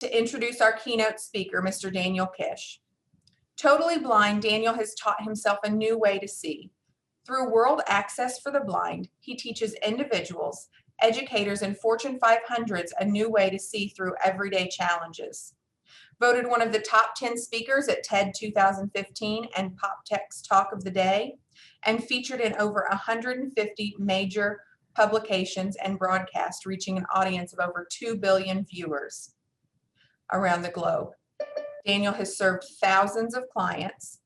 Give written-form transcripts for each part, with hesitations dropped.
to introduce our keynote speaker, Mr. Daniel Kish. Totally blind, Daniel has taught himself a new way to see. Through World Access for the Blind, he teaches individuals, educators, and Fortune 500s a new way to see through everyday challenges. Voted one of the top 10 speakers at TED 2015 and PopTech's Talk of the Day, and featured in over 150 major publications and broadcasts, reaching an audience of over 2 billion viewers around the globe. Daniel has served thousands of clients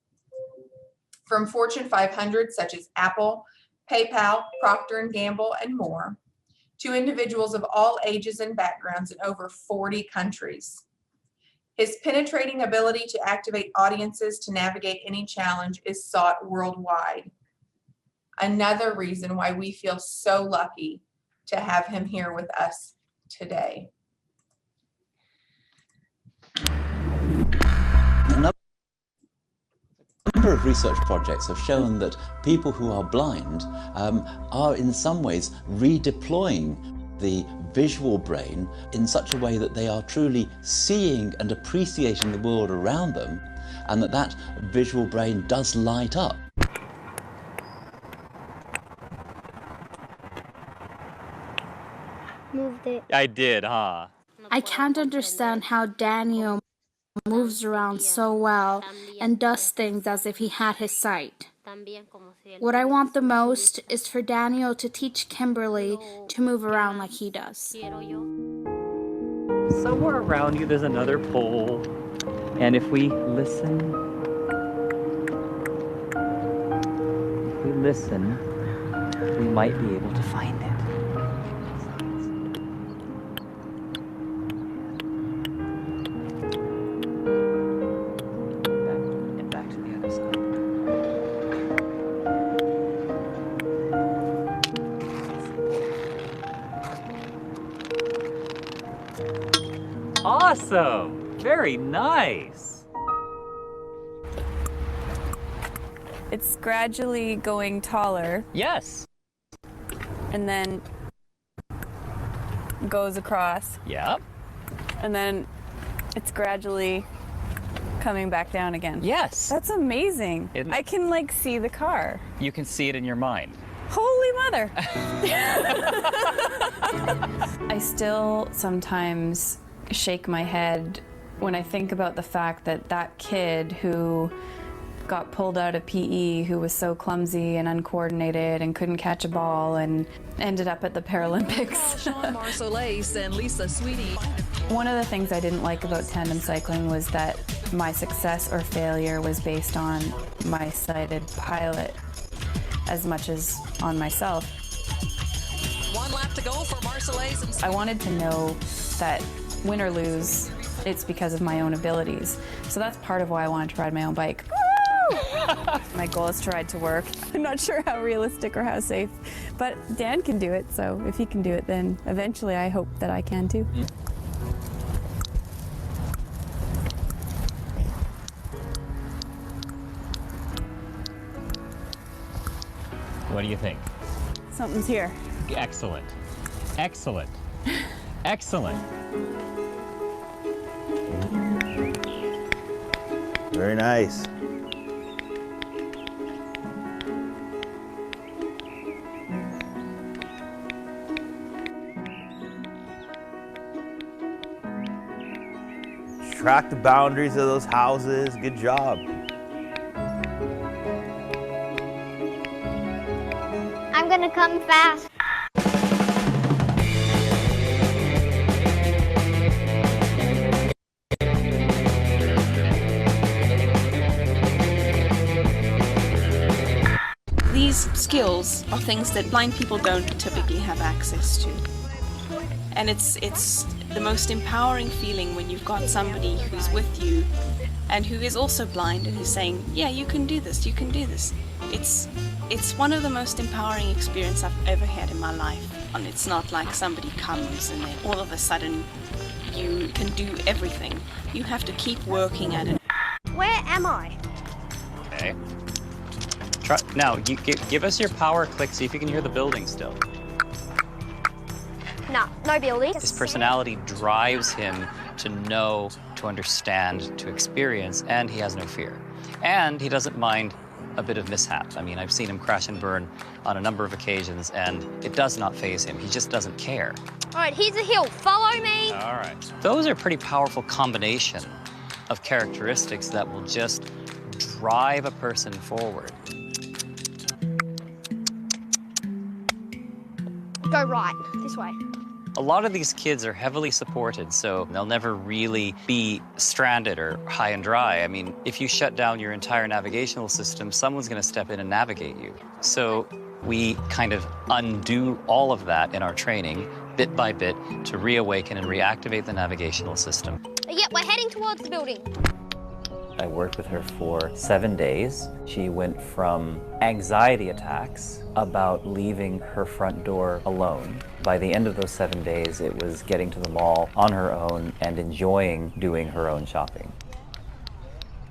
from Fortune 500 such as Apple, PayPal, Procter & Gamble, and more, to individuals of all ages and backgrounds in over 40 countries. His penetrating ability to activate audiences to navigate any challenge is sought worldwide. Another reason why we feel so lucky to have him here with us today. A number of research projects have shown that people who are blind are in some ways redeploying the visual brain in such a way that they are truly seeing and appreciating the world around them, and that visual brain does light up. Moved it. I did, huh? I can't understand how Daniel moves around so well and does things as if he had his sight. What I want the most is for Daniel to teach Kimberly to move around like he does. Somewhere around you there's another pole, and if we listen, we might be able to find it. And back to the other side. Awesome! Very nice! It's gradually going taller. Yes! And then goes across. Yep. And then it's gradually coming back down again. Yes! That's amazing. I can like see the car. You can see it in your mind. Holy mother! I still sometimes shake my head when I think about the fact that that kid who got pulled out of PE, who was so clumsy and uncoordinated and couldn't catch a ball and ended up at the Paralympics. Sean Marsolis and Lisa Sweetie. One of the things I didn't like about tandem cycling was that my success or failure was based on my sighted pilot as much as on myself. 1 lap to go for Marsolis and I wanted to know that win or lose, it's because of my own abilities. So that's part of why I wanted to ride my own bike. My goal is to ride to work. I'm not sure how realistic or how safe, but Dan can do it, so if he can do it, then eventually I hope that I can too. What do you think? Something's here. Excellent. Excellent. Excellent. Very nice. Track the boundaries of those houses. Good job. I'm gonna come fast. These skills are things that blind people don't typically have access to. And it's the most empowering feeling when you've got somebody who's with you and who is also blind and who's saying, yeah, you can do this, you can do this. It's one of the most empowering experiences I've ever had in my life. And it's not like somebody comes and then all of a sudden you can do everything. You have to keep working at it. Where am I? Okay. Now, you give us your power click, see if you can hear the building still. No building. His personality drives him to know, to understand, to experience, and he has no fear. And he doesn't mind a bit of mishap. I mean, I've seen him crash and burn on a number of occasions, and it does not faze him. He just doesn't care. All right, here's a hill. Follow me. All right. Those are pretty powerful combination of characteristics that will just drive a person forward. Go right, this way. A lot of these kids are heavily supported, so they'll never really be stranded or high and dry. I mean, if you shut down your entire navigational system, someone's going to step in and navigate you. So we kind of undo all of that in our training, bit by bit, to reawaken and reactivate the navigational system. Yep, we're heading towards the building. I worked with her for 7 days. She went from anxiety attacks about leaving her front door alone. By the end of those 7 days, it was getting to the mall on her own and enjoying doing her own shopping.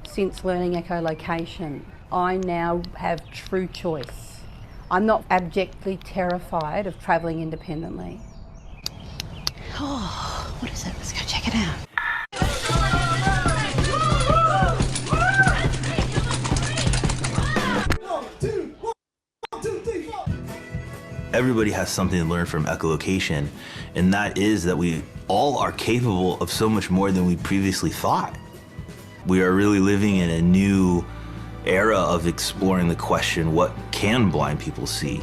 Since learning echolocation, I now have true choice. I'm not abjectly terrified of travelling independently. Oh, what is it? Let's go check it out. Everybody has something to learn from echolocation, and that is that we all are capable of so much more than we previously thought. We are really living in a new era of exploring the question, what can blind people see?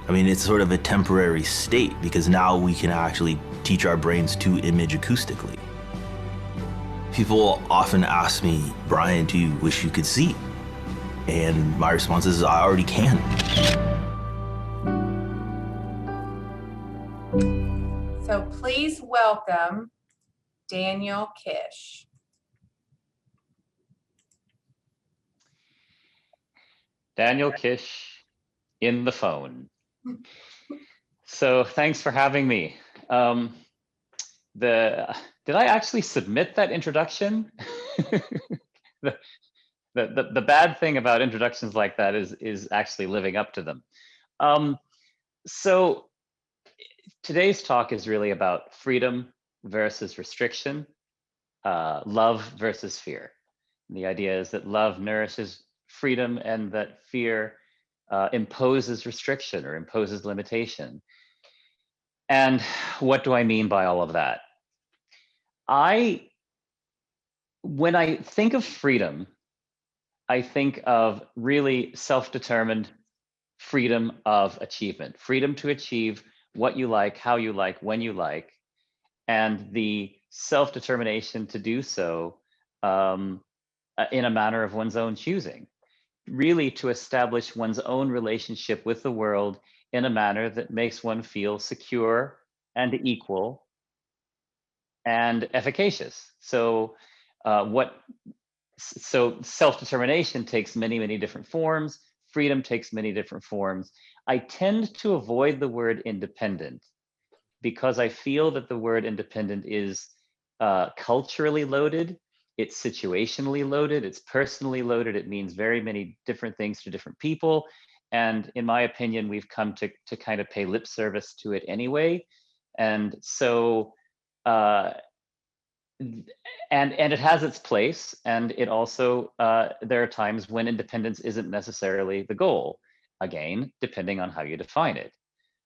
I mean, it's sort of a temporary state because now we can actually teach our brains to image acoustically. People often ask me, Brian, do you wish you could see? And my response is, I already can. So please welcome Daniel Kish. Daniel Kish in the phone. So thanks for having me. Did I actually submit that introduction? The bad thing about introductions like that is actually living up to them. So today's talk is really about freedom versus restriction, love versus fear. And the idea is that love nourishes freedom and that fear imposes restriction or imposes limitation. And what do I mean by all of that? When I think of freedom, I think of really self-determined freedom of achievement, freedom to achieve what you like, how you like, when you like, and the self-determination to do so in a manner of one's own choosing, really to establish one's own relationship with the world in a manner that makes one feel secure and equal and efficacious. So self-determination takes many, many different forms. Freedom takes many different forms. I tend to avoid the word independent because I feel that the word independent is culturally loaded, it's situationally loaded, it's personally loaded, it means very many different things to different people. And in my opinion, we've come to kind of pay lip service to it anyway. And so, and it has its place, and it also, there are times when independence isn't necessarily the goal, again, depending on how you define it.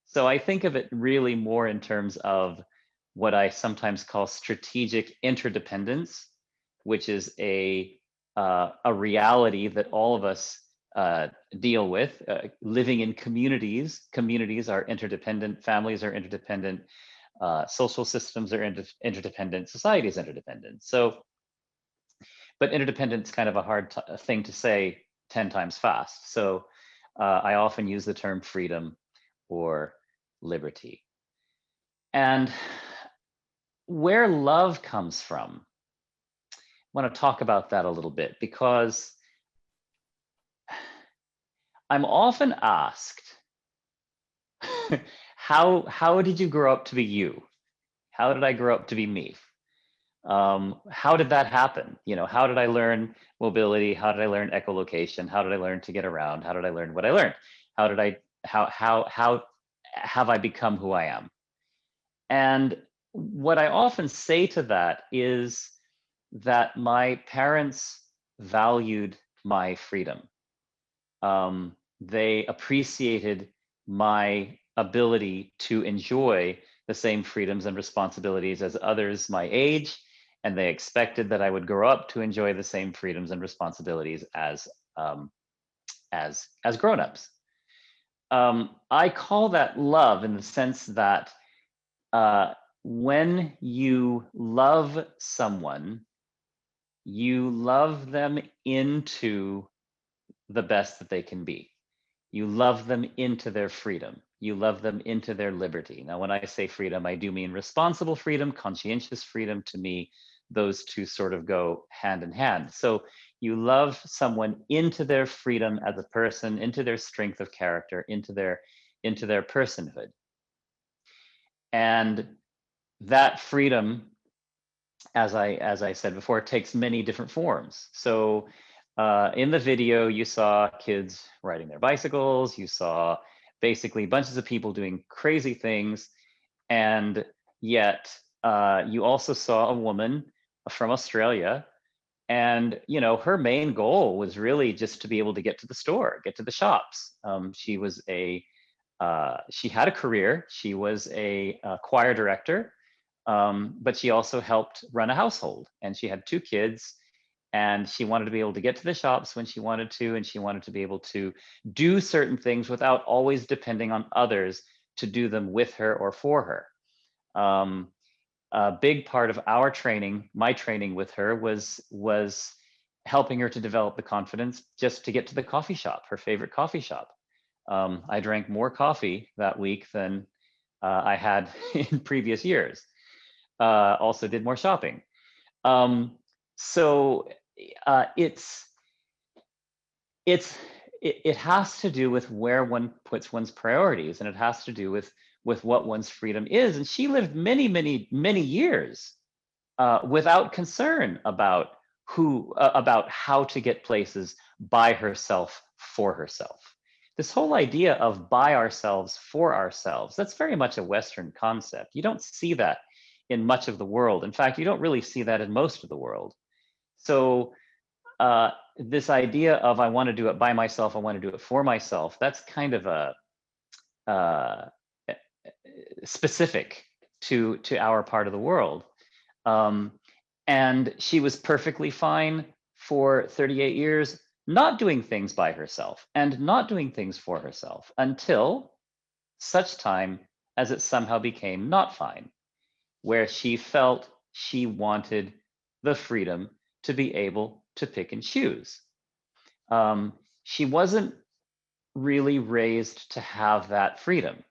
So I think of it really more in terms of what I sometimes call strategic interdependence, which is a reality that all of us deal with. Living in communities are interdependent, families are interdependent, social systems are interdependent, society is interdependent. So, but interdependence is kind of a hard thing to say 10 times fast. So I often use the term freedom or liberty. And where love comes from, I want to talk about that a little bit because I'm often asked, how did you grow up to be you? How did I grow up to be me? How did that happen? You know, how did I learn mobility? How did I learn echolocation? How did I learn to get around? How did I learn what I learned? How have I become who I am? And what I often say to that is that my parents valued my freedom. They appreciated my ability to enjoy the same freedoms and responsibilities as others my age, and they expected that I would grow up to enjoy the same freedoms and responsibilities as grown-ups. I call that love in the sense that when you love someone, you love them into the best that they can be. You love them into their freedom. You love them into their liberty. Now, when I say freedom, I do mean responsible freedom, conscientious freedom. To me, those two sort of go hand in hand. So you love someone into their freedom as a person, into their strength of character, into their personhood. And that freedom, as I said before, takes many different forms. So in the video, you saw kids riding their bicycles, you saw basically bunches of people doing crazy things, and yet you also saw a woman from Australia, and her main goal was really just to be able to get to the store, get to the shops. She had a career. She was a choir director, but she also helped run a household, and she had 2 kids. And she wanted to be able to get to the shops when she wanted to, and she wanted to be able to do certain things without always depending on others to do them with her or for her. A big part of our training, my training with her, was helping her to develop the confidence just to get to the coffee shop, her favorite coffee shop. I drank more coffee that week than I had in previous years. Also did more shopping. So it has to do with where one puts one's priorities, and it has to do with what one's freedom is. And she lived many years without concern about how to get places by herself, for herself. This whole idea of by ourselves, for ourselves, that's very much a Western concept. You don't see that in much of the world. In fact, you don't really see that in most of the world. So this idea of I want to do it by myself, I want to do it for myself, that's kind of a specific to our part of the world. And she was perfectly fine for 38 years not doing things by herself and not doing things for herself until such time as it somehow became not fine, where she felt she wanted the freedom to be able to pick and choose. She wasn't really raised to have that freedom.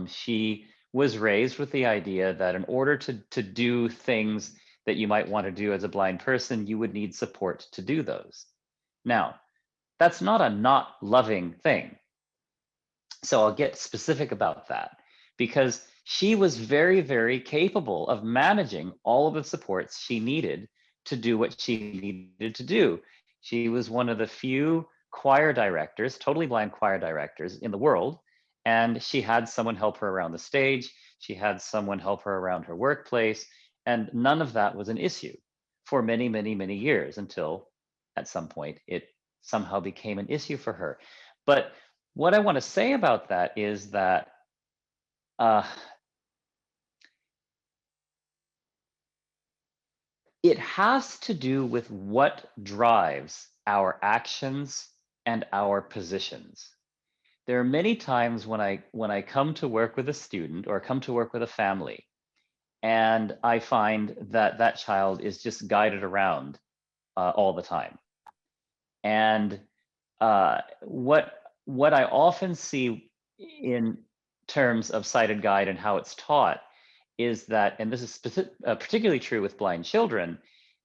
She was raised with the idea that in order to do things that you might want to do as a blind person, you would need support to do those. Now, that's not a not loving thing. So I'll get specific about that, because she was very capable of managing all of the supports she needed to do what she needed to do. She was one of the few choir directors, totally blind choir directors in the world, and she had someone help her around the stage. She had someone help her around her workplace, and none of that was an issue for many years, until at some point it somehow became an issue for her. But what I want to say about that is that it has to do with what drives our actions and our positions. There are many times when I come to work with a student or come to work with a family, and I find that that child is just guided around all the time. And what I often see in terms of sighted guide and how it's taught is that, and this is particularly true with blind children,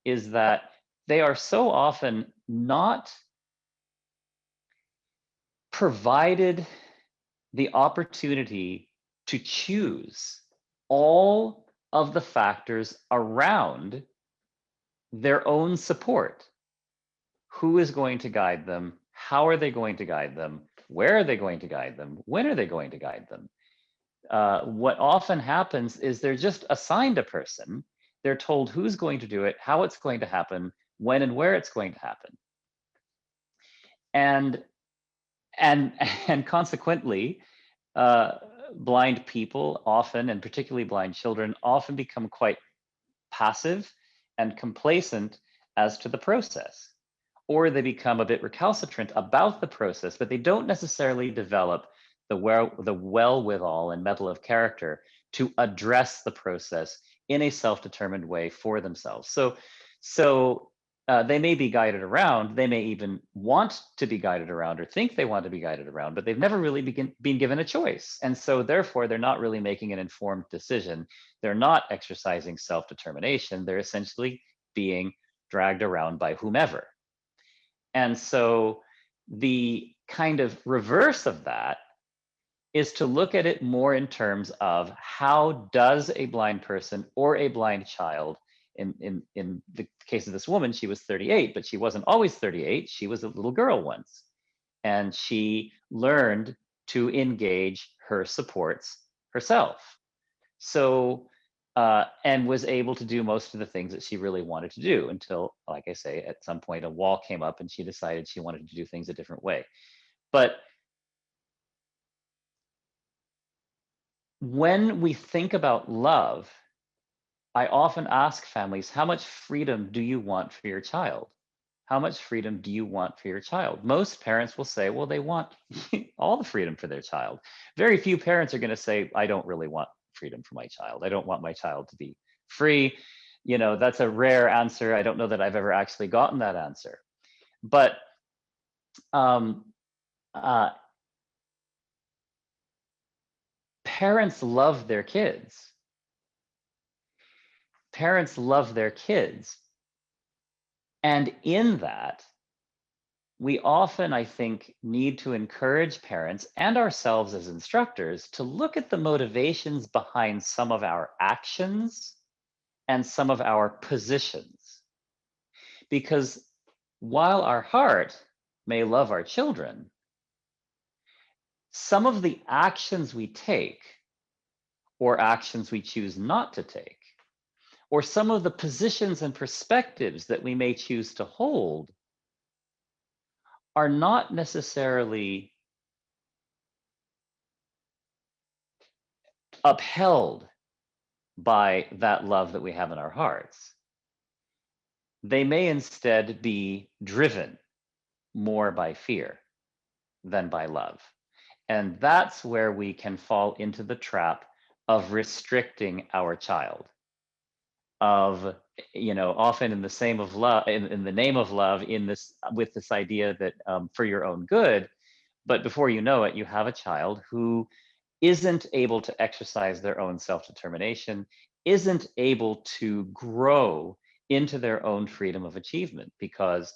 is that they are so often not provided the opportunity to choose all of the factors around their own support. Who is going to guide them? How are they going to guide them? Where are they going to guide them? When are they going to guide them? what often happens is they're just assigned a person. They're told who's going to do it, how it's going to happen, when and where it's going to happen. And consequently, blind people often, and particularly blind children, often become quite passive and complacent as to the process, or they become a bit recalcitrant about the process, but they don't necessarily develop the wherewithal and mettle of character to address the process in a self-determined way for themselves. So they may be guided around, they may even want to be guided around or think they want to be guided around, but they've never really been given a choice. And so therefore, they're not really making an informed decision. They're not exercising self-determination. They're essentially being dragged around by whomever. And so the kind of reverse of that is to look at it more in terms of how does a blind person or a blind child, in the case of this woman, she was 38, but she wasn't always 38. She was a little girl once, and she learned to engage her supports herself. So, and was able to do most of the things that she really wanted to do until, like I say, at some point a wall came up and she decided she wanted to do things a different way. But when we think about love, I often ask families, how much freedom do you want for your child? How much freedom do you want for your child? Most parents will say, well, they want all the freedom for their child. Very few parents are going to say, I don't really want freedom for my child. I don't want my child to be free. You know, that's a rare answer. I don't know that I've ever actually gotten that answer. But parents love their kids. Parents love their kids. And in that, we often, I think, need to encourage parents and ourselves as instructors to look at the motivations behind some of our actions and some of our positions. Because while our heart may love our children, some of the actions we take or actions we choose not to take, or some of the positions and perspectives that we may choose to hold are not necessarily upheld by that love that we have in our hearts. They may instead be driven more by fear than by love. And that's where we can fall into the trap of restricting our child, of, you know, often in the same of love, in the name of love, in this, with this idea that for your own good, but before you know it, you have a child who isn't able to exercise their own self-determination, isn't able to grow into their own freedom of achievement because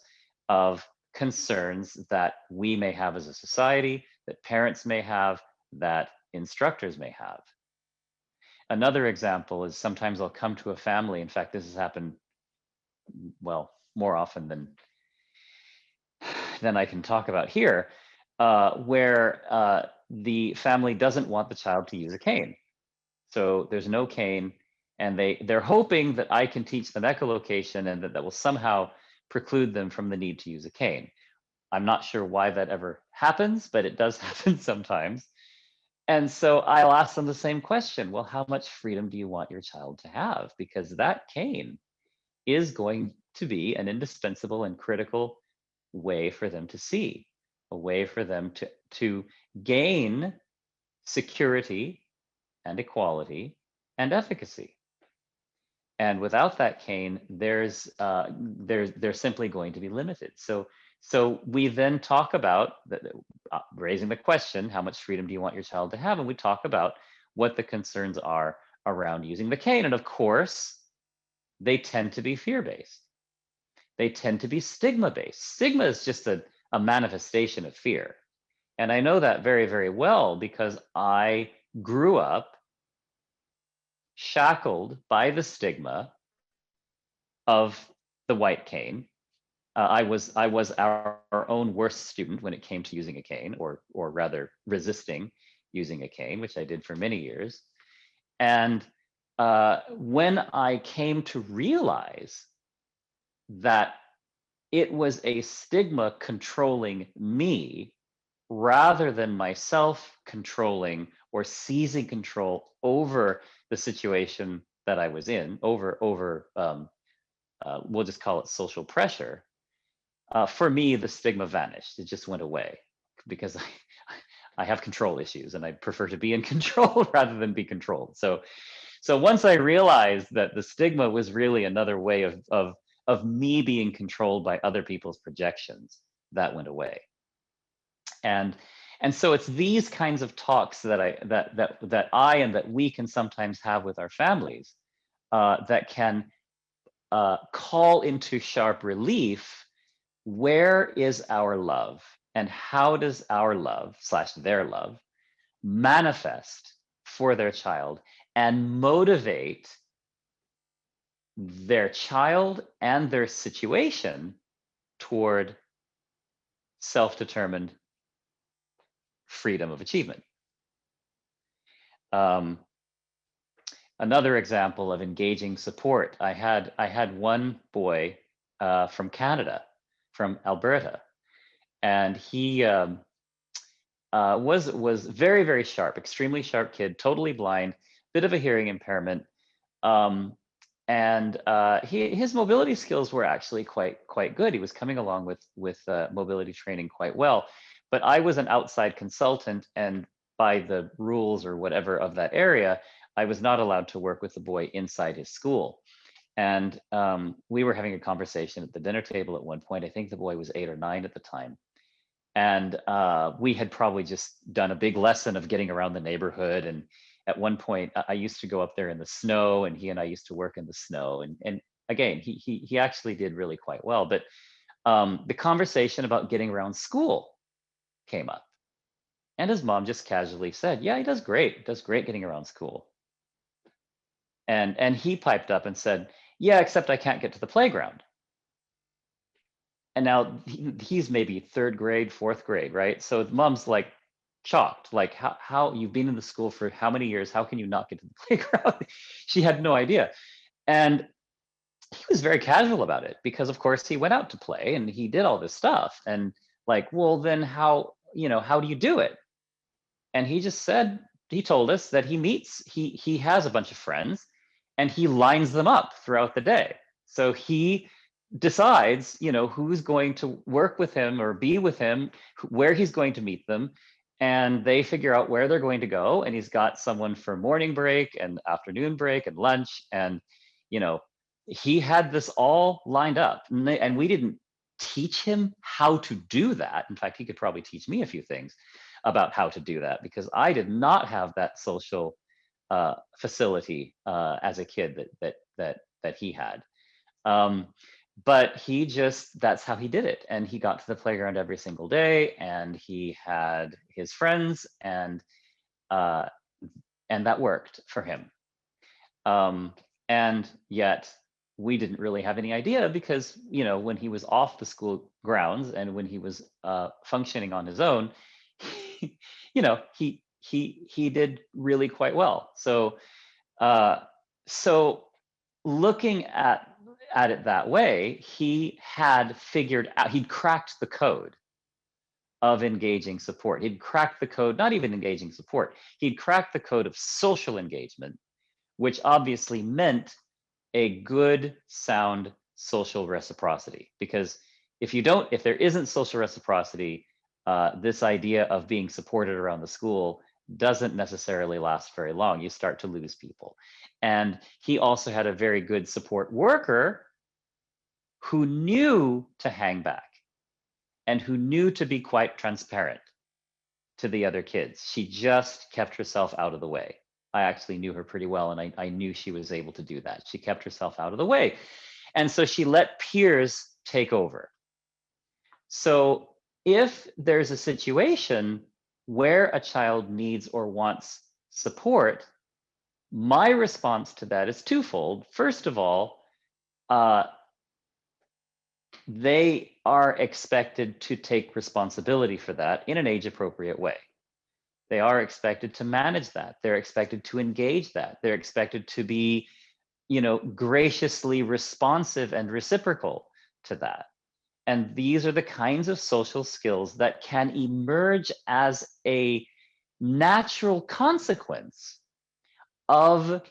of concerns that we may have as a society, that parents may have, that instructors may have. Another example is sometimes I'll come to a family, in fact, this has happened, well, more often than I can talk about here, where the family doesn't want the child to use a cane. So there's no cane, and they're hoping that I can teach them echolocation and that will somehow preclude them from the need to use a cane. I'm not sure why that ever happens, but it does happen sometimes. And so I'll ask them the same question. Well, how much freedom do you want your child to have? Because that cane is going to be an indispensable and critical way for them to see, a way for them to gain security and equality and efficacy. And without that cane, they're simply going to be limited. So we then talk about raising the question, how much freedom do you want your child to have? And we talk about what the concerns are around using the cane. And of course, they tend to be fear-based. They tend to be stigma-based. Stigma is just a manifestation of fear. And I know that very, very well because I grew up shackled by the stigma of the white cane. I was our own worst student when it came to using a cane, or rather resisting using a cane, which I did for many years. And when I came to realize that it was a stigma controlling me rather than myself controlling or seizing control over the situation that I was in, we'll just call it social pressure. For me, the stigma vanished. It just went away because I have control issues and I prefer to be in control rather than be controlled. So once I realized that the stigma was really another way of me being controlled by other people's projections, that went away. And so it's these kinds of talks that I and that we can sometimes have with our families that can call into sharp relief, where is our love and how does our love / their love manifest for their child and motivate their child and their situation toward self-determined freedom of achievement. Another example of engaging support, I had one boy from Canada, from Alberta, and he was very, very sharp, extremely sharp kid, totally blind, bit of a hearing impairment, and his mobility skills were actually quite good. He was coming along with mobility training quite well, but I was an outside consultant, and by the rules or whatever of that area, I was not allowed to work with the boy inside his school. And we were having a conversation at the dinner table at one point. I think the boy was 8 or 9 at the time. And we had probably just done a big lesson of getting around the neighborhood. And at one point, I used to go up there in the snow, and he and I used to work in the snow. And again, he actually did really quite well. But the conversation about getting around school came up. And his mom just casually said, yeah, he does great getting around school. And he piped up and said, yeah, except I can't get to the playground. And now he's maybe 3rd grade, 4th grade, right? So the mom's like shocked, like how you've been in the school for how many years? How can you not get to the playground? She had no idea. And he was very casual about it because of course he went out to play and he did all this stuff. And like, well, then how do you do it? And he just said, he told us that he has a bunch of friends and he lines them up throughout the day. So he decides, who's going to work with him or be with him, where he's going to meet them, and they figure out where they're going to go. And he's got someone for morning break and afternoon break and lunch. And, he had this all lined up, and we didn't teach him how to do that. In fact, he could probably teach me a few things about how to do that because I did not have that social facility as a kid that he had. But he that's how he did it. And he got to the playground every single day and he had his friends and that worked for him. And yet we didn't really have any idea because, when he was off the school grounds and when he was functioning on his own, he did really quite well. So looking at it that way, he had figured out, he'd cracked the code of engaging support. He'd cracked the code, not even engaging support, he'd cracked the code of social engagement, which obviously meant a good, sound social reciprocity. Because if there isn't social reciprocity, this idea of being supported around the school doesn't necessarily last very long. You start to lose people. And he also had a very good support worker who knew to hang back and who knew to be quite transparent to the other kids. She just kept herself out of the way. I actually knew her pretty well, and I knew she was able to do that. She kept herself out of the way. And so she let peers take over. So if there's a situation where a child needs or wants support, my response to that is twofold. First of all, they are expected to take responsibility for that in an age-appropriate way. They are expected to manage that. They're expected to engage that. They're expected to be, graciously responsive and reciprocal to that. And these are the kinds of social skills that can emerge as a natural consequence of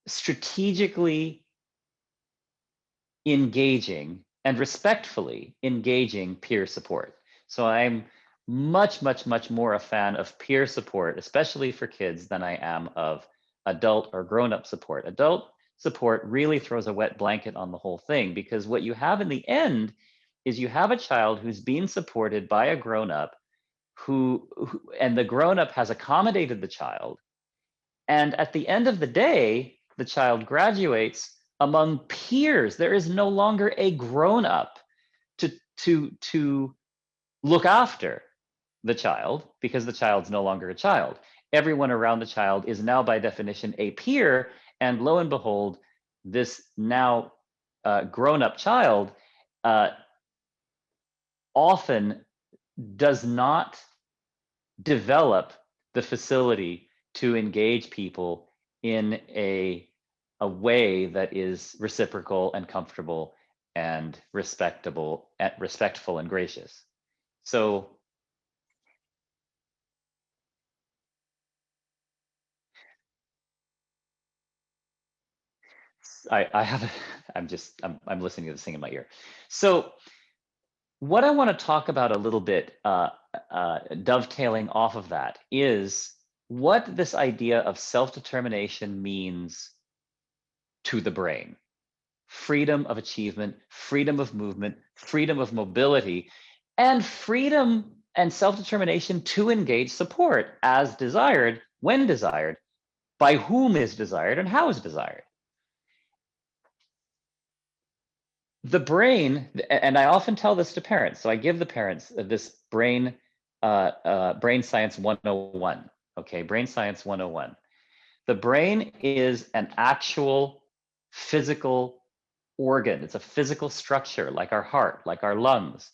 strategically engaging and respectfully engaging peer support. So I'm much, much, much more a fan of peer support, especially for kids, than I am of adult or grown-up support. Adult support really throws a wet blanket on the whole thing, because what you have in the end is you have a child who's being supported by a grown-up and the grown-up has accommodated the child. And at the end of the day, the child graduates among peers. There is no longer a grown-up to look after the child, because the child's no longer a child. Everyone around the child is now by definition a peer, and lo and behold, this now grown-up child often does not develop the facility to engage people in a way that is reciprocal and comfortable and respectful and gracious. So I'm listening to this thing in my ear. So what I want to talk about a little bit, dovetailing off of that, is what this idea of self-determination means to the brain. Freedom of achievement, freedom of movement, freedom of mobility, and freedom and self-determination to engage support as desired, when desired, by whom is desired, and how is desired. The brain, and I often tell this to parents, so I give the parents this brain science 101, okay, brain science 101. The brain is an actual physical organ. It's a physical structure, like our heart, like our lungs,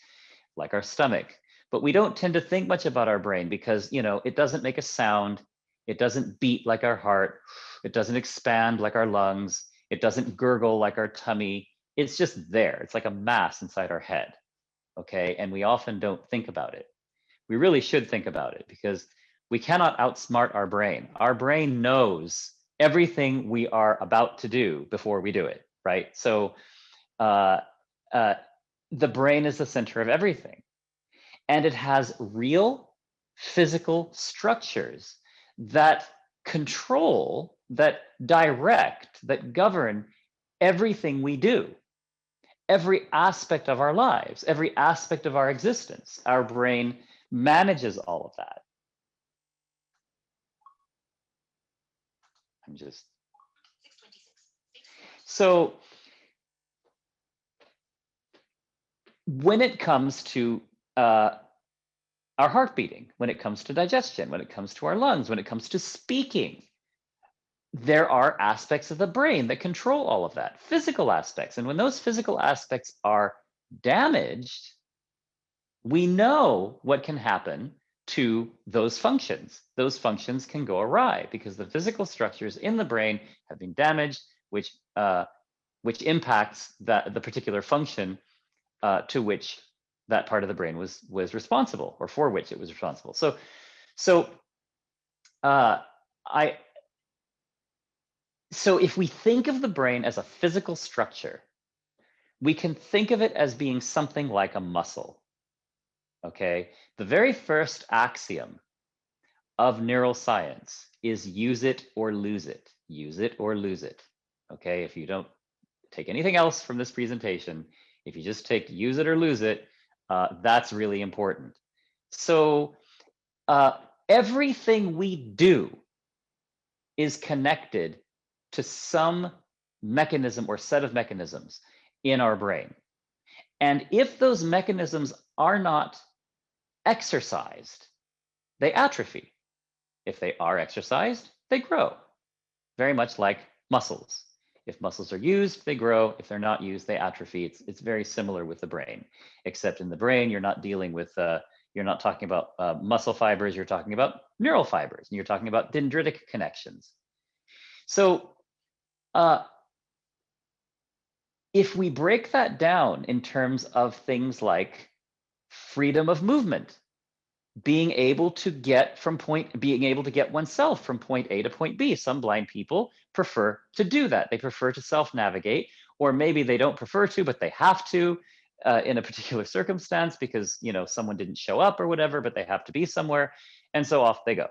like our stomach. But we don't tend to think much about our brain because, it doesn't make a sound. It doesn't beat like our heart. It doesn't expand like our lungs. It doesn't gurgle like our tummy. It's just there. It's like a mass inside our head, okay? And we often don't think about it. We really should think about it, because we cannot outsmart our brain. Our brain knows everything we are about to do before we do it, right? So the brain is the center of everything. And it has real physical structures that control, that direct, that govern everything we do. Every aspect of our lives, every aspect of our existence. Our brain manages all of that. So when it comes to our heart beating, when it comes to digestion, when it comes to our lungs, when it comes to speaking, there are aspects of the brain that control all of that, physical aspects. And when those physical aspects are damaged, we know what can happen to those functions. Those functions can go awry because the physical structures in the brain have been damaged, which impacts the particular function to which that part of the brain was responsible, or for which it was responsible. So if we think of the brain as a physical structure, we can think of it as being something like a muscle, okay? The very first axiom of neuroscience is use it or lose it, use it or lose it, okay? If you don't take anything else from this presentation, if you just take use it or lose it, that's really important. So everything we do is connected to some mechanism or set of mechanisms in our brain. And if those mechanisms are not exercised, they atrophy. If they are exercised, they grow, very much like muscles. If muscles are used, they grow. If they're not used, they atrophy. It's very similar with the brain, except in the brain, you're not dealing with You're not talking about muscle fibers, you're talking about neural fibers, and you're talking about dendritic connections. So if we break that down in terms of things like freedom of movement, being able to get oneself from point A to point B. Some blind people prefer to do that. They prefer to self-navigate, or maybe they don't prefer to, but they have to in a particular circumstance because, you know, someone didn't show up or whatever, but they have to be somewhere. And so off they go.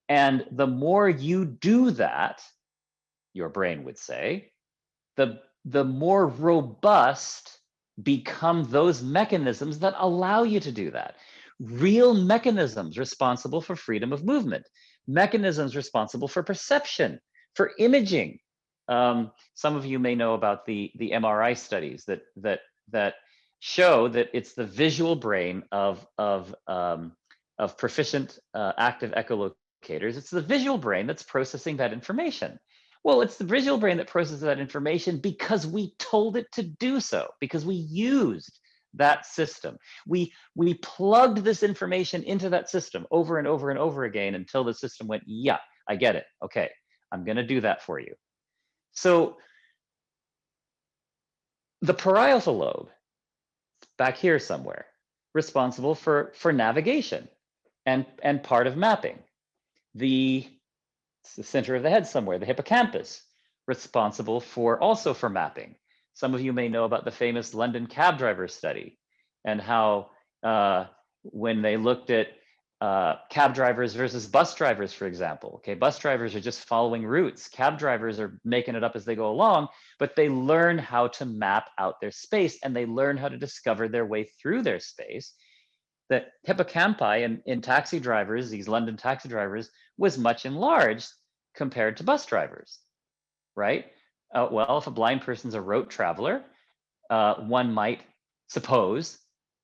And the more you do that, your brain would say, the more robust become those mechanisms that allow you to do that. Real mechanisms responsible for freedom of movement, mechanisms responsible for perception, for imaging. Some of you may know about the MRI studies that show that it's the visual brain of proficient active echolocators. It's the visual brain that's processing that information. Well, it's the visual brain that processes that information because we told it to do so, because we used that system. We plugged this information into that system over and over and over again until the system went, yeah, I get it. Okay, I'm going to do that for you. So the parietal lobe, back here somewhere, responsible for navigation and part of mapping. It's the center of the head somewhere, the hippocampus, responsible also for mapping. Some of you may know about the famous London cab driver study and how when they looked at cab drivers versus bus drivers, for example. Okay, bus drivers are just following routes. Cab drivers are making it up as they go along, but they learn how to map out their space and they learn how to discover their way through their space. The hippocampi in taxi drivers, these London taxi drivers, was much enlarged compared to bus drivers, right? Well, if a blind person's a rote traveler, one might suppose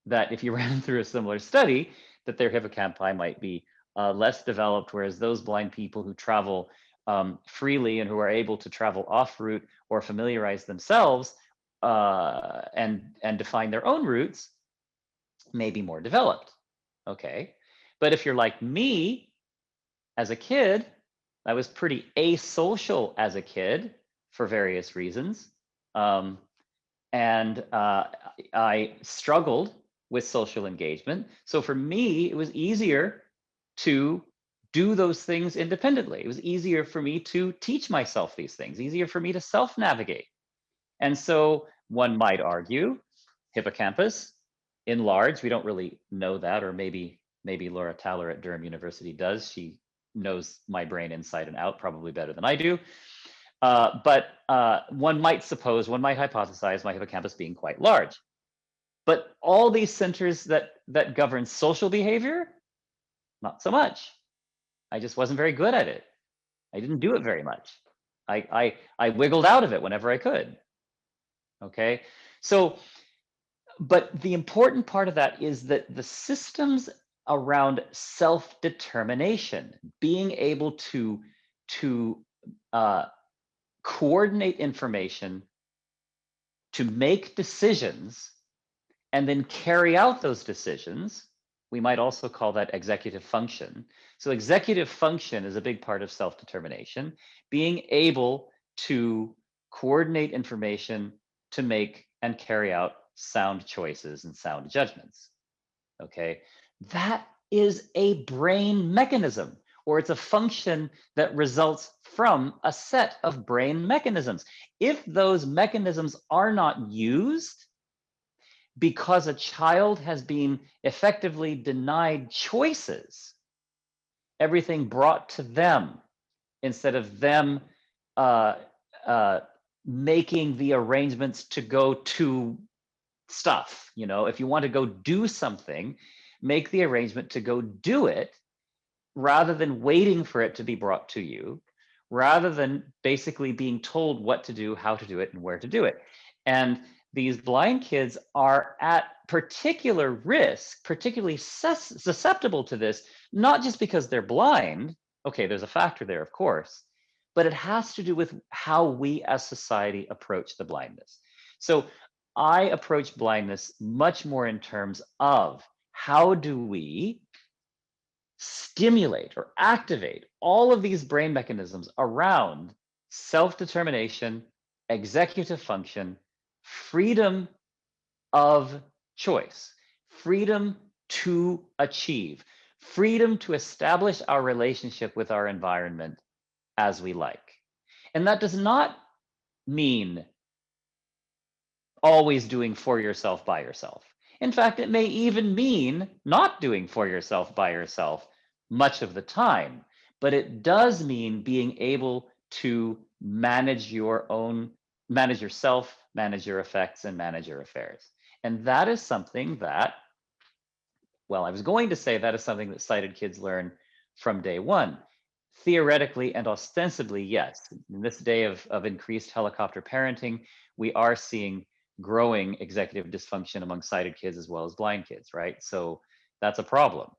that if you ran through a similar study, that their hippocampi might be less developed, whereas those blind people who travel freely and who are able to travel off route or familiarize themselves and define their own routes may be more developed. Okay, but if you're like me, as a kid, I was pretty asocial as a kid for various reasons. And I struggled with social engagement. So for me, it was easier to do those things independently. It was easier for me to teach myself these things, easier for me to self-navigate. And so one might argue, hippocampus enlarged, we don't really know that, or maybe Laura Taller at Durham University does. She knows my brain inside and out probably better than I do. But one might hypothesize my hippocampus being quite large. But all these centers that govern social behavior, not so much. I just wasn't very good at it. I didn't do it very much. I wiggled out of it whenever I could. Okay, so, but the important part of that is that the systems around self-determination, being able to coordinate information, to make decisions, and then carry out those decisions, we might also call that executive function. So executive function is a big part of self-determination, being able to coordinate information to make and carry out sound choices and sound judgments. Okay, that is a brain mechanism, or it's a function that results from a set of brain mechanisms. If those mechanisms are not used because a child has been effectively denied choices, everything brought to them instead of them making the arrangements to go to stuff. You know, if you want to go do something, make the arrangement to go do it rather than waiting for it to be brought to you, rather than basically being told what to do, how to do it, and where to do it. And these blind kids are at particular risk, particularly susceptible to this, not just because they're blind. Okay, there's a factor there, of course, but it has to do with how we as society approach the blindness. So I approach blindness much more in terms of how do we stimulate or activate all of these brain mechanisms around self-determination, executive function, freedom of choice, freedom to achieve, freedom to establish our relationship with our environment as we like. And that does not mean always doing for yourself by yourself. In fact, it may even mean not doing for yourself by yourself much of the time, but it does mean being able to manage yourself, manage your effects, and manage your affairs. And that is something that, well, I was going to say that is something that sighted kids learn from day one. Theoretically and ostensibly, yes. In this day of increased helicopter parenting, we are seeing growing executive dysfunction among sighted kids as well as blind kids, right? So that's a problem.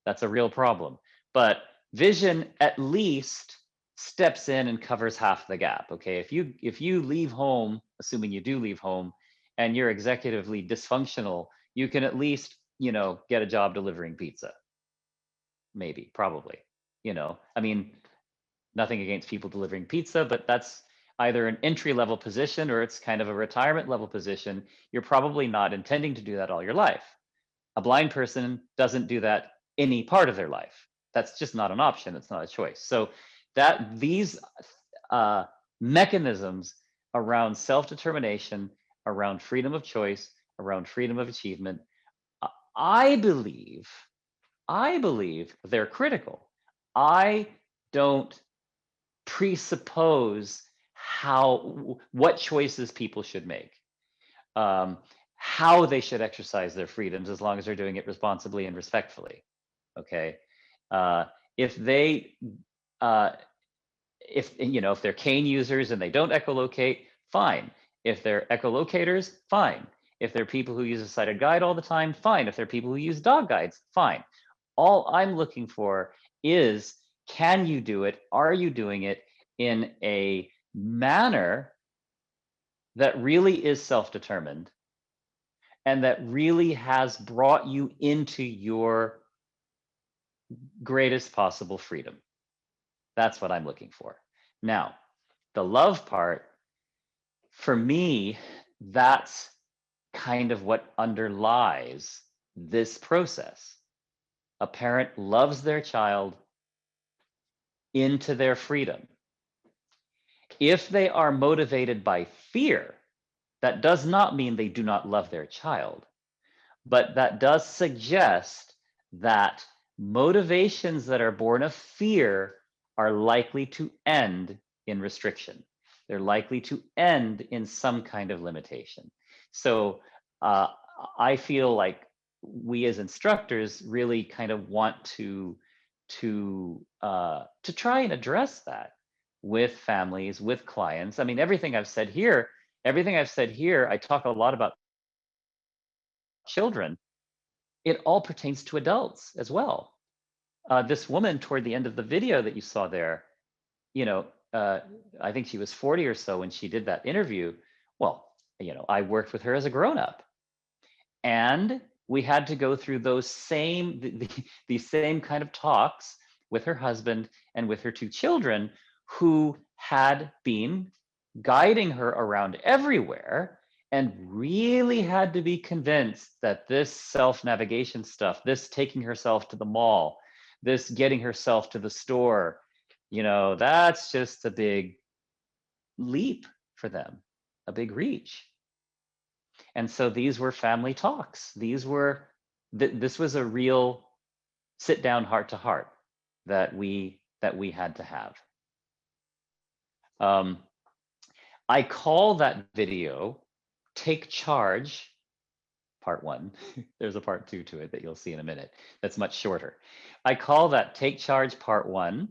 That's a real problem. But vision at least steps in and covers half the gap, okay? If you leave home, assuming you do leave home, and you're executively dysfunctional, you can at least, get a job delivering pizza. Maybe, probably, I mean, nothing against people delivering pizza, but that's either an entry-level position or it's kind of a retirement level position. You're probably not intending to do that all your life. A blind person doesn't do that any part of their life. That's just not an option. It's not a choice. So that these mechanisms around self-determination, around freedom of choice, around freedom of achievement, I believe they're critical. I don't presuppose what choices people should make, how they should exercise their freedoms, as long as they're doing it responsibly and respectfully. Okay, if they're cane users and they don't echolocate, fine. If they're echolocators, fine. If they're people who use a sighted guide all the time, fine. If they're people who use dog guides, fine. All I'm looking for is, can you do it? Are you doing it in a manner that really is self-determined and that really has brought you into your greatest possible freedom? That's what I'm looking for. Now, the love part, for me, that's kind of what underlies this process. A parent loves their child into their freedom. If they are motivated by fear, that does not mean they do not love their child, but that does suggest that motivations that are born of fear are likely to end in restriction. They're likely to end in some kind of limitation. So I feel like we as instructors really kind of want to try and address that with families, with clients. I mean, everything I've said here, I talk a lot about children. It all pertains to adults as well. This woman toward the end of the video that you saw there, I think she was 40 or so when she did that interview. Well, I worked with her as a grown-up, and we had to go through those these same kind of talks with her husband and with her two children, who had been guiding her around everywhere and really had to be convinced that this self-navigation stuff, this taking herself to the mall, this getting herself to the store, that's just a big leap for them, a big reach. And so these were family talks. This was a real sit down heart to heart that we had to have. I call that video Take Charge Part 1. There's a Part 2 to it that you'll see in a minute. That's much shorter. I call that Take Charge Part 1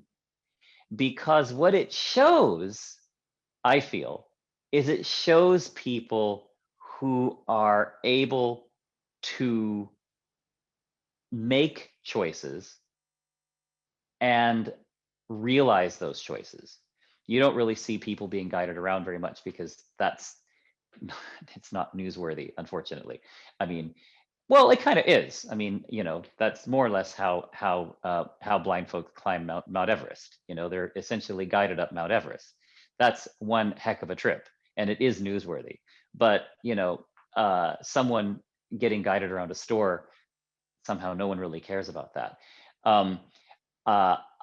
because what it shows, I feel, is it shows people who are able to make choices and realize those choices. You don't really see people being guided around very much because it's not newsworthy, unfortunately. I mean, Well, it kind of is. I mean, that's more or less how blind folks climb Mount Everest. They're essentially guided up Mount Everest. That's one heck of a trip, and it is newsworthy. But someone getting guided around a store, somehow no one really cares about that.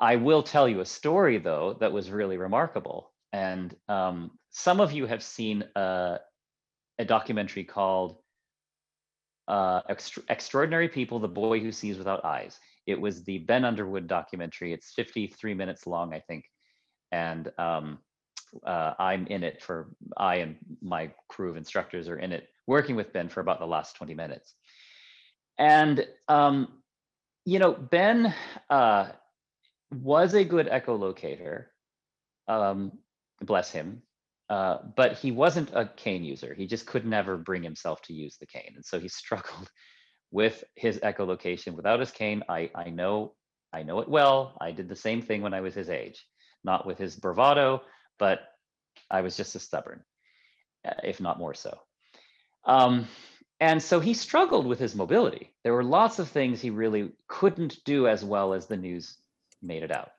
I will tell you a story though that was really remarkable, and some of you have seen a documentary called Extraordinary People, The Boy Who Sees Without Eyes. It was the Ben Underwood documentary. It's 53 minutes long, I think. And I'm in it I and my crew of instructors are in it, working with Ben for about the last 20 minutes. And, Ben was a good echolocator, bless him. But he wasn't a cane user. He just could never bring himself to use the cane. And so he struggled with his echolocation without his cane. I know it well. I did the same thing when I was his age, not with his bravado, but I was just as stubborn, if not more so. And so he struggled with his mobility. There were lots of things he really couldn't do as well as the news made it out.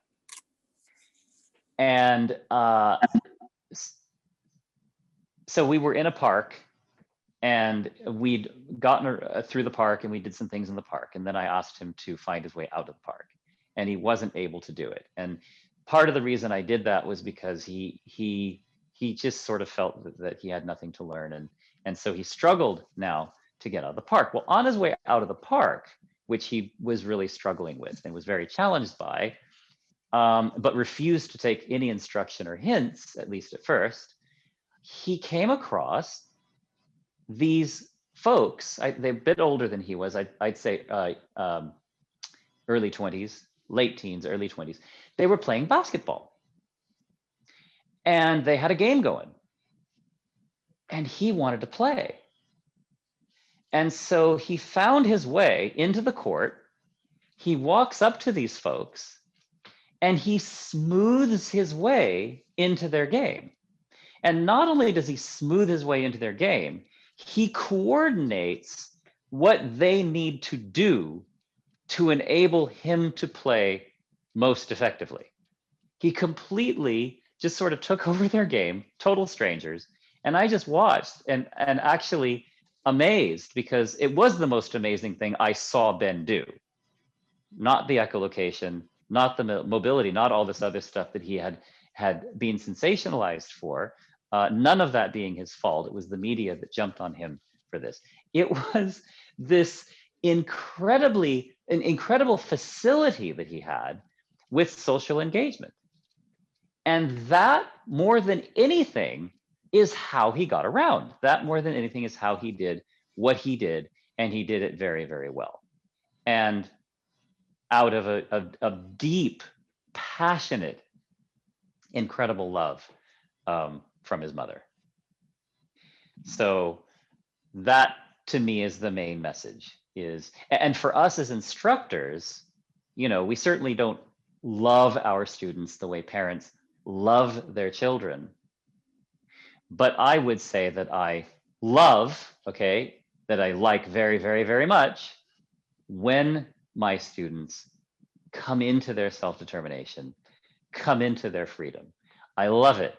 And so we were in a park, and we'd gotten through the park, and we did some things in the park. And then I asked him to find his way out of the park, and he wasn't able to do it. And part of the reason I did that was because he just sort of felt that he had nothing to learn, and so he struggled now to get out of the park. Well, on his way out of the park, which he was really struggling with and was very challenged by, but refused to take any instruction or hints, at least at first, he came across these folks. They're a bit older than he was. I'd say early 20s, late teens, early 20s. They were playing basketball, and they had a game going, and he wanted to play. And so he found his way into the court. He walks up to these folks, and he smooths his way into their game. And not only does he smooth his way into their game, he coordinates what they need to do to enable him to play most effectively. He completely just sort of took over their game, total strangers. And I just watched and actually amazed, because it was the most amazing thing I saw Ben do. Not the echolocation, not the mobility, not all this other stuff that he had been sensationalized for. None of that being his fault. It was the media that jumped on him for this. It was this incredible facility that he had with social engagement. And that, more than anything, is how he got around. That, more than anything, is how he did what he did, and he did it very, very well. And out of a deep, passionate, incredible love from his mother. So that, to me, is the main message. And for us as instructors, we certainly don't love our students the way parents love their children. But I would say that I love, that I like very, very, very much when my students come into their self-determination, come into their freedom. I love it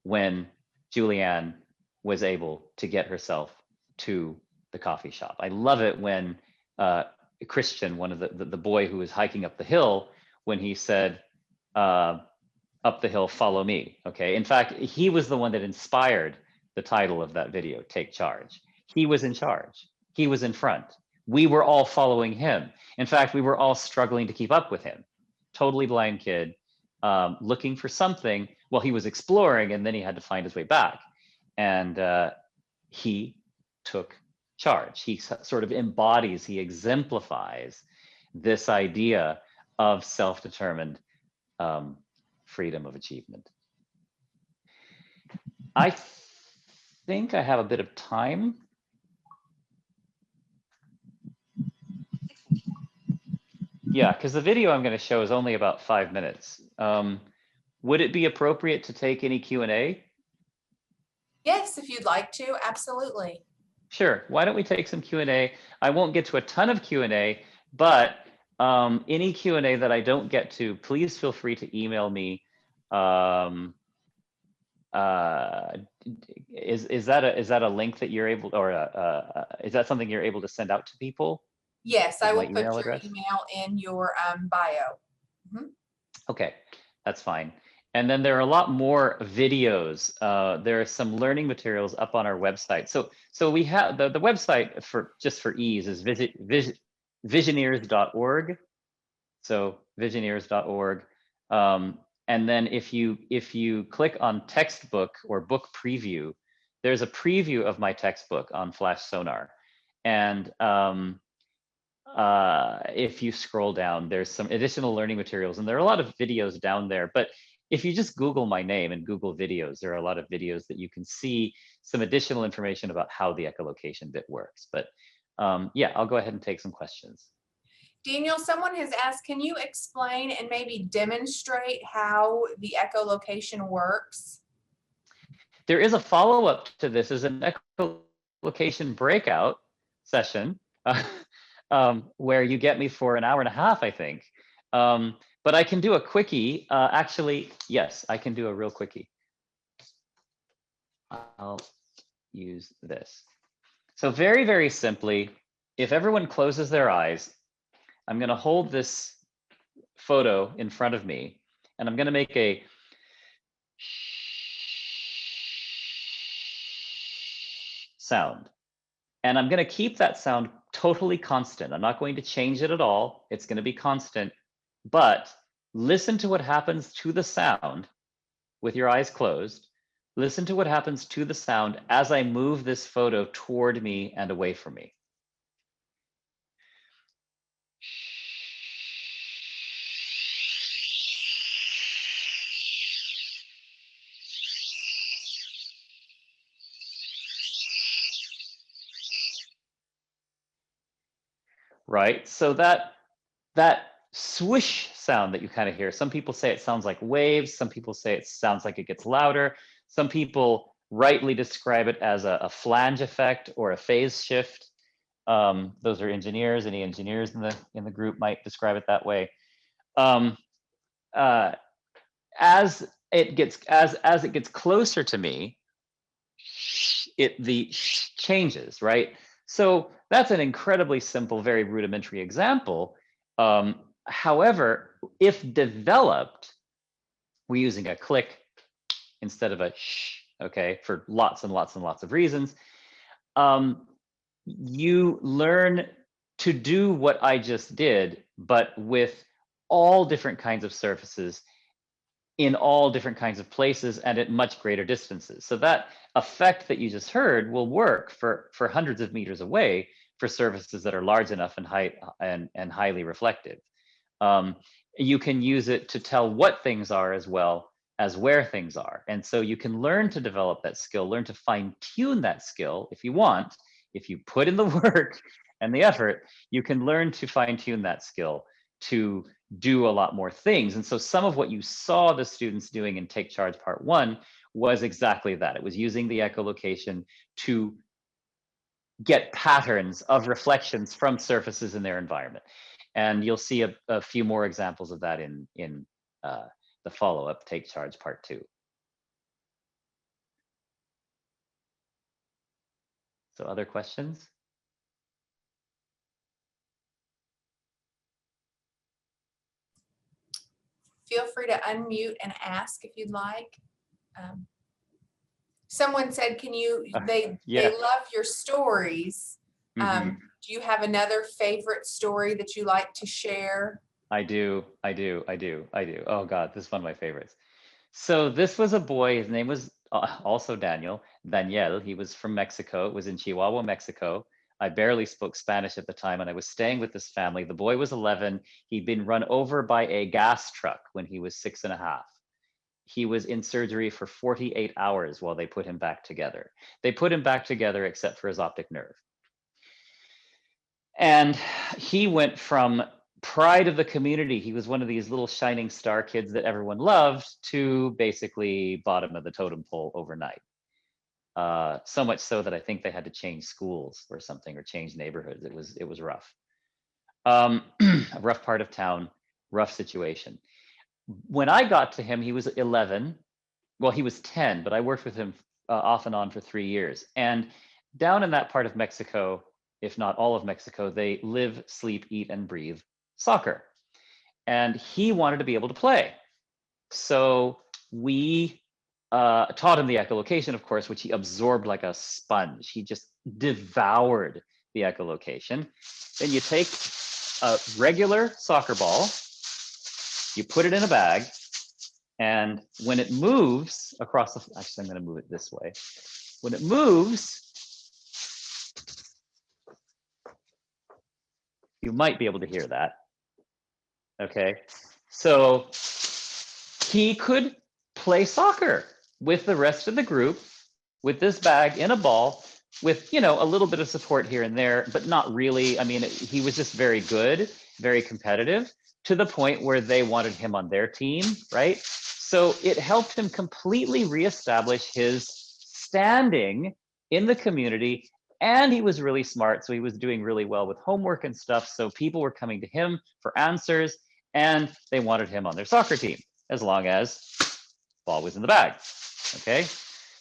when Julianne was able to get herself to the coffee shop. I love it when Christian, one of the boy who was hiking up the hill, when he said, up the hill, follow me. In fact, he was the one that inspired the title of that video, Take Charge. He was in charge. He was in front. We were all following him. In fact, we were all struggling to keep up with him. Totally blind kid, looking for something. Well, he was exploring, and then he had to find his way back. And he took charge. He sort of embodies, he exemplifies this idea of self-determined freedom of achievement. I think I have a bit of time. Yeah, because the video I'm going to show is only about 5 minutes. Would it be appropriate to take any Q&A? Yes, if you'd like to, absolutely. Sure. Why don't we take some Q&A? I won't get to a ton of Q&A, but any Q&A that I don't get to, please feel free to email me. Is that a link that you're able, or is that something you're able to send out to people? Yes, I Is will my put email your address? email in your bio. Mhm. Okay, that's fine. And then there are a lot more videos. There are some learning materials up on our website. So we have the website for just for ease is visioneers.org. So visioneers.org. And then if you click on textbook or book preview, there's a preview of my textbook on Flash Sonar. And if you scroll down, there's some additional learning materials, and there are a lot of videos down there. But if you just Google my name and Google videos, there are a lot of videos that you can see some additional information about how the echolocation bit works. But yeah, I'll go ahead and take some questions. Daniel, someone has asked, can you explain and maybe demonstrate how the echolocation works? There is a follow-up to this, is an echolocation breakout session where you get me for an hour and a half, I think. But I can do a quickie. Actually, yes, I can do a real quickie. I'll use this. So very, very simply, if everyone closes their eyes, I'm going to hold this photo in front of me, and I'm going to make a sound. And I'm going to keep that sound totally constant. I'm not going to change it at all. It's going to be constant. But listen to what happens to the sound with your eyes closed. Listen to what happens to the sound as I move this photo toward me and away from me. Right? So that swish sound that you kind of hear, some people say it sounds like waves, some people say it sounds like it gets louder, some people rightly describe it as a flange effect or a phase shift. Those are engineers. Any engineers in the group might describe it that way. As it gets closer to me, the changes, right? So that's an incredibly simple, very rudimentary example. However, if developed, we're using a click instead of a shh, okay, for lots and lots and lots of reasons. You learn to do what I just did, but with all different kinds of surfaces in all different kinds of places and at much greater distances. So that effect that you just heard will work for hundreds of meters away for surfaces that are large enough and highly reflective. You can use it to tell what things are as well as where things are. And so you can learn to develop that skill, learn to fine tune that skill if you want. If you put in the work and the effort, you can learn to fine tune that skill to do a lot more things. And so some of what you saw the students doing in Take Charge Part 1 was exactly that. It was using the echolocation to get patterns of reflections from surfaces in their environment. And you'll see a few more examples of that in the follow-up Take Charge Part 2. So other questions? Feel free to unmute and ask if you'd like. Someone said, can you, they love your stories. Do you have another favorite story that you like to share? I do. Oh God, this is one of my favorites. So this was a boy, his name was also Daniel. He was from Mexico. It was in Chihuahua, Mexico. I barely spoke Spanish at the time, and I was staying with this family. The boy was 11. He'd been run over by a gas truck when he was 6.5. He was in surgery for 48 hours while they put him back together. They put him back together except for his optic nerve. And he went from pride of the community, he was one of these little shining star kids that everyone loved, to basically bottom of the totem pole overnight. So much so that I think they had to change schools or something, or change neighborhoods. It was rough. A rough part of town, rough situation. When I got to him, he was 11. Well, he was 10, but I worked with him off and on for 3 years. And down in that part of Mexico, if not all of Mexico, they live, sleep, eat, and breathe soccer. And he wanted to be able to play. So we taught him the echolocation, of course, which he absorbed like a sponge. He just devoured the echolocation. Then you take a regular soccer ball, you put it in a bag, and when it moves across the, actually, I'm going to move it this way. When it moves, you might be able to hear that. Okay, so he could play soccer with the rest of the group with this bag in a ball, with, you know, a little bit of support here and there, but not really. I mean, he was just very good, very competitive, to the point where they wanted him on their team, right? So it helped him completely reestablish his standing in the community. And he was really smart, so he was doing really well with homework and stuff. So people were coming to him for answers, and they wanted him on their soccer team, as long as ball was in the bag, okay?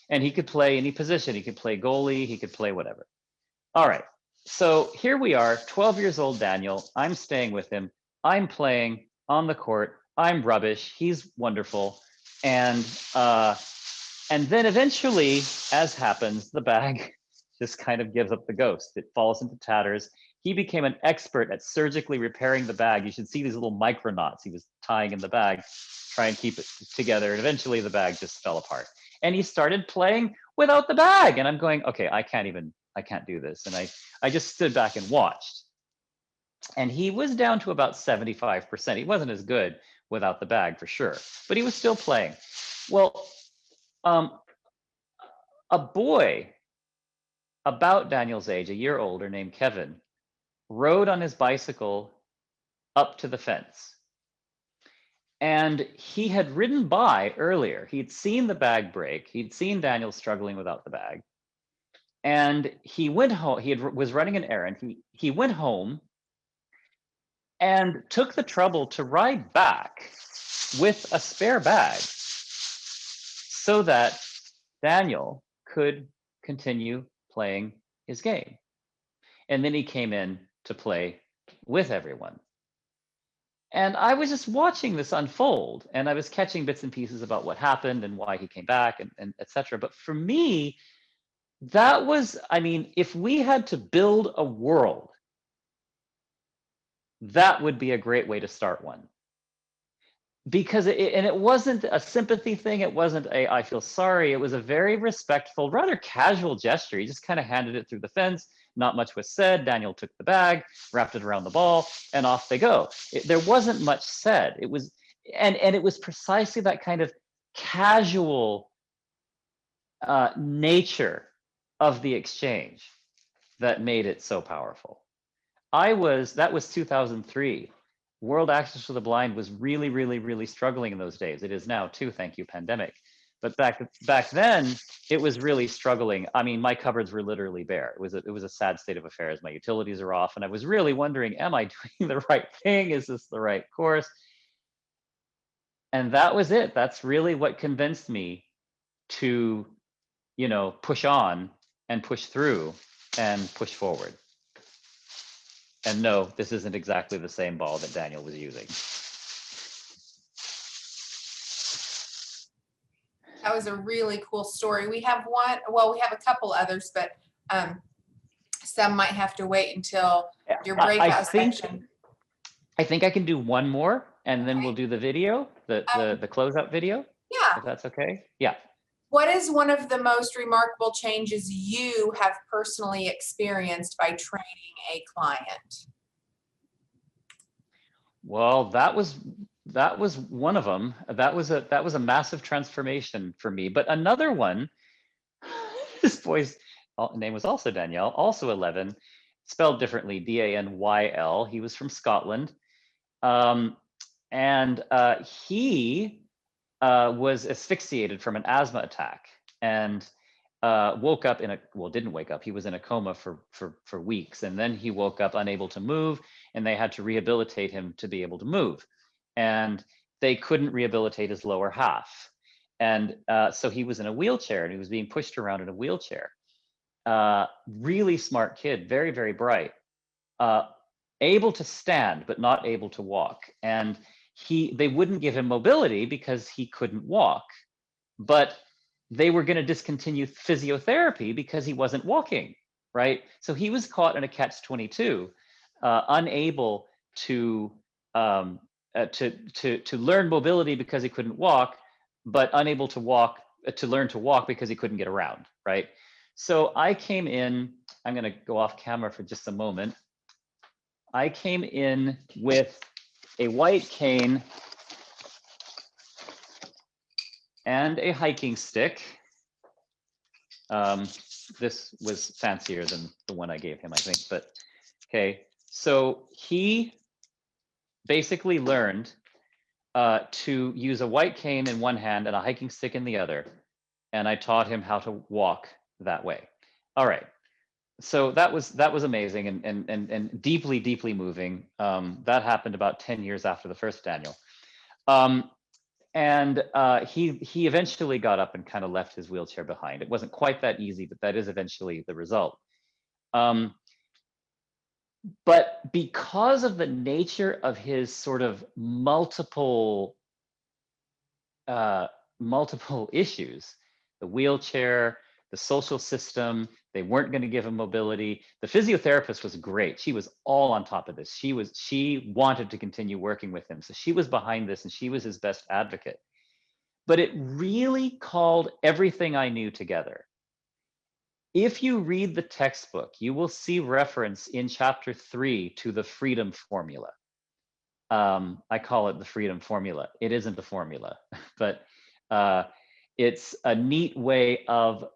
And he could play any position. He could play goalie, he could play whatever. All right, so here we are, 12 years old Daniel. I'm staying with him. I'm playing on the court. I'm rubbish. He's wonderful. And then eventually, as happens, the bag just kind of gives up the ghost. It falls into tatters. He became an expert at surgically repairing the bag. You should see these little micro knots he was tying in the bag, try and keep it together. And eventually the bag just fell apart. And he started playing without the bag. And I'm going, okay, I can't do this. And I just stood back and watched. And he was down to about 75%. He wasn't as good without the bag, for sure, but he was still playing. Well, a boy about Daniel's age, a year older, named Kevin, rode on his bicycle up to the fence. And he had ridden by earlier. He'd seen the bag break. He'd seen Daniel struggling without the bag. And he went home. Was running an errand. He went home and took the trouble to ride back with a spare bag so that Daniel could continue playing his game. And then he came in to play with everyone. And I was just watching this unfold, and I was catching bits and pieces about what happened and why he came back and et cetera. But for me, that was, I mean, if we had to build a world, that would be a great way to start one. Because it wasn't a sympathy thing. It wasn't a, I feel sorry. It was a very respectful, rather casual gesture. He just kind of handed it through the fence. Not much was said. Daniel took the bag, wrapped it around the ball, and off they go. There wasn't much said. It was, and it was precisely that kind of casual nature of the exchange that made it so powerful. That was 2003. World Access for the Blind was really, really, really struggling in those days. It is now too, thank you, pandemic. But back then, it was really struggling. I mean, my cupboards were literally bare. It was a sad state of affairs. My utilities are off, and I was really wondering, am I doing the right thing? Is this the right course? And that was it. That's really what convinced me to, you know, push on and push through and push forward. And no, this isn't exactly the same ball that Daniel was using. That was a really cool story. We have one, well, we have a couple others, but some might have to wait until your breakout section. I think I can do one more, and then we'll do the video, the closeout video. Yeah. If that's okay. Yeah. What is one of the most remarkable changes you have personally experienced by training a client? Well, that was one of them. That was a massive transformation for me. But another one, this boy's name was also Daniel, also 11, spelled differently, Danyl. He was from Scotland, and he was asphyxiated from an asthma attack, and woke up didn't wake up. He was in a coma for weeks. And then he woke up unable to move, and they had to rehabilitate him to be able to move. And they couldn't rehabilitate his lower half. And so he was in a wheelchair, and he was being pushed around in a wheelchair. Really smart kid, very, very bright, able to stand, but not able to walk. And they wouldn't give him mobility because he couldn't walk, but they were going to discontinue physiotherapy because he wasn't walking, right? So he was caught in a catch-22, unable to learn mobility because he couldn't walk, but unable to learn to walk because he couldn't get around, right? So I came in, I'm going to go off camera for just a moment. I came in with a white cane and a hiking stick. This was fancier than the one I gave him, I think, but okay. So he basically learned to use a white cane in one hand and a hiking stick in the other. And I taught him how to walk that way. All right. So that was amazing and deeply, deeply moving. That happened about 10 years after the first Daniel. He eventually got up and kind of left his wheelchair behind. It wasn't quite that easy, but that is eventually the result. But because of the nature of his sort of multiple issues, the wheelchair, the social system, they weren't going to give him mobility. The physiotherapist was great. She was all on top of this. She wanted to continue working with him. So she was behind this, and she was his best advocate. But it really called everything I knew together. If you read the textbook, you will see reference in chapter 3 to the freedom formula. I call it the freedom formula. It isn't a formula, but it's a neat way of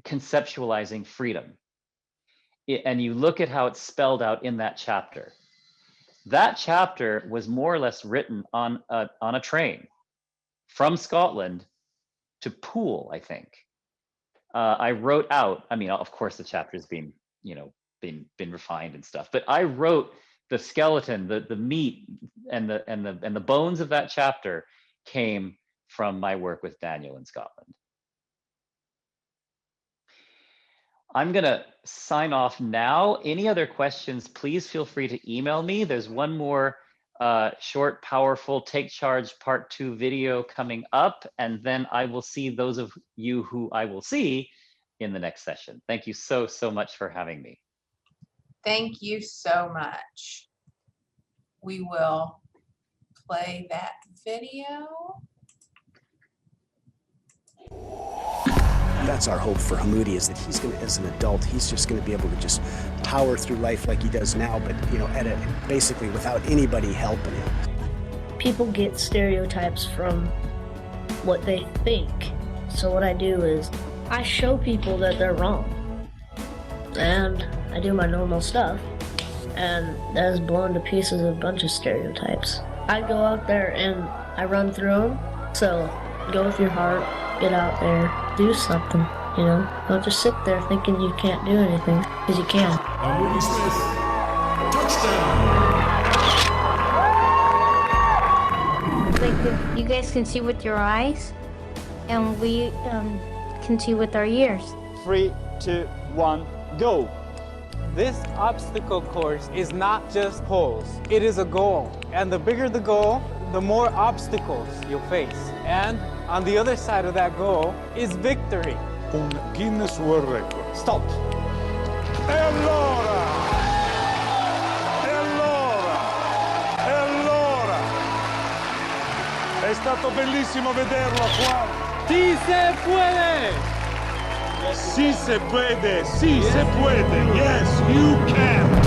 conceptualizing freedom. And you look at how it's spelled out in that chapter. That chapter was more or less written on a train from Scotland to Poole, I think. I wrote out, I mean, of course the chapter's been refined and stuff, but I wrote the skeleton, the meat and the bones of that chapter came from my work with Daniel in Scotland. I'm gonna sign off now. Any other questions, please feel free to email me. There's one more short, powerful Take Charge Part 2 video coming up, and then I will see those of you who I will see in the next session. Thank you so, so much for having me. Thank you so much. We will play that video. That's our hope for Hamoudi, is that he's going to, as an adult, he's just going to be able to just power through life like he does now, but basically without anybody helping him. People get stereotypes from what they think. So what I do is I show people that they're wrong. And I do my normal stuff. And that has blown to pieces a bunch of stereotypes. I go out there and I run through them. So go with your heart, get out there, do something, Don't just sit there thinking you can't do anything, because you can. Hamoudi Smith, touchdown! Like you guys can see with your eyes, and we can see with our ears. 3, 2, 1, go! This obstacle course is not just holes, it is a goal. And the bigger the goal, the more obstacles you'll face. And on the other side of that goal is victory. Un Guinness World Record. Stop. E allora! È stato bellissimo vederlo qua. ¡Sí se puede! Sí se puede, sí se puede. Yes, you can.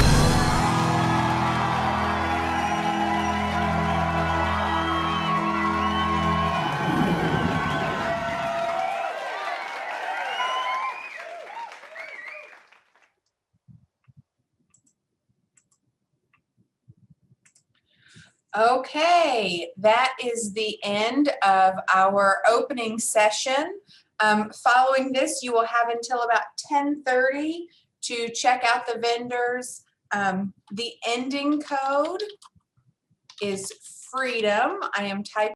Okay, that is the end of our opening session. Following this, you will have until about 10:30 to check out the vendors. The ending code is freedom. I am typing